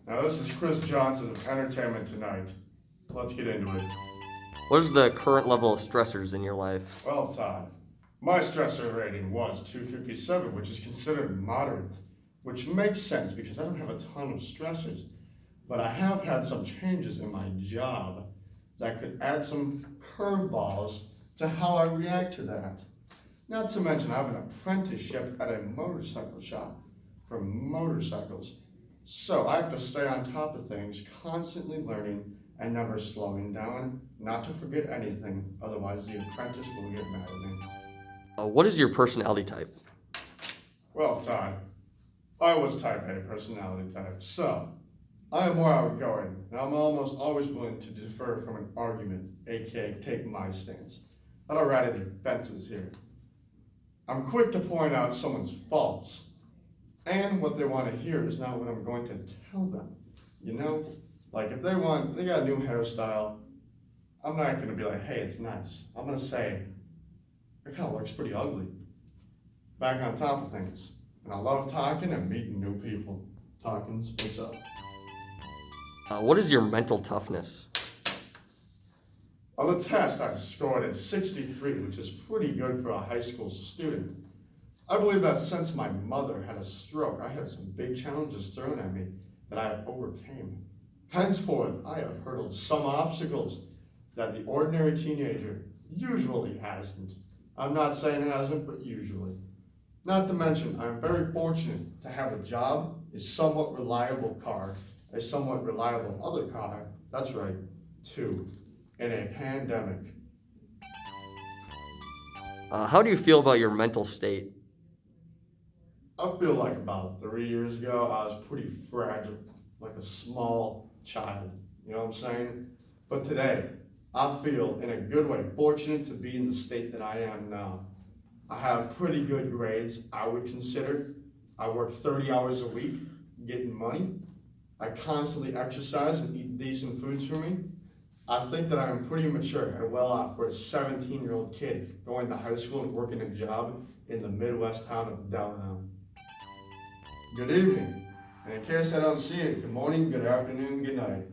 Now, this is Chris Johnson of Entertainment Tonight. Let's get into it. What is the current level of stressors in your life? Well, Todd, my stressor rating was 257, which is considered moderate, which makes sense because I don't have a ton of stressors. But I have had some changes in my job that could add some curveballs to how I react to that. Not to mention, I have an apprenticeship at a motorcycle shop for motorcycles. So I have to stay on top of things, constantly learning and never slowing down, not to forget anything, otherwise the apprentice will get mad at me. What is your personality type? Well, Todd, I was type A personality type, so I am more outgoing, and I'm almost always willing to defer from an argument, aka take my stance. I don't ride any fences here. I'm quick to point out someone's faults, and what they want to hear is not what I'm going to tell them. You know, like if they got a new hairstyle, I'm not going to be like, hey, it's nice. I'm going to say, it kind of looks pretty ugly. Back on top of things. And I love talking and meeting new people. Talking's what's up. What is your mental toughness? On the test, I scored a 63, which is pretty good for a high school student. I believe that since my mother had a stroke, I had some big challenges thrown at me that I overcame. Henceforth, I have hurdled some obstacles that the ordinary teenager usually hasn't. I'm not saying it hasn't, but usually. Not to mention, I'm very fortunate to have a job, a somewhat reliable car, a somewhat reliable other car, that's right, two, in a pandemic. How do you feel about your mental state? I feel like about 3 years ago, I was pretty fragile, like a small child, you know what I'm saying? But today, I feel in a good way fortunate to be in the state that I am now. I have pretty good grades, I would consider. I work 30 hours a week, getting money. I constantly exercise and eat decent foods for me. I think that I am pretty mature and well off for a 17-year-old kid going to high school and working a job in the Midwest town of Delano. Good evening, and in case I don't see it, good morning, good afternoon, good night.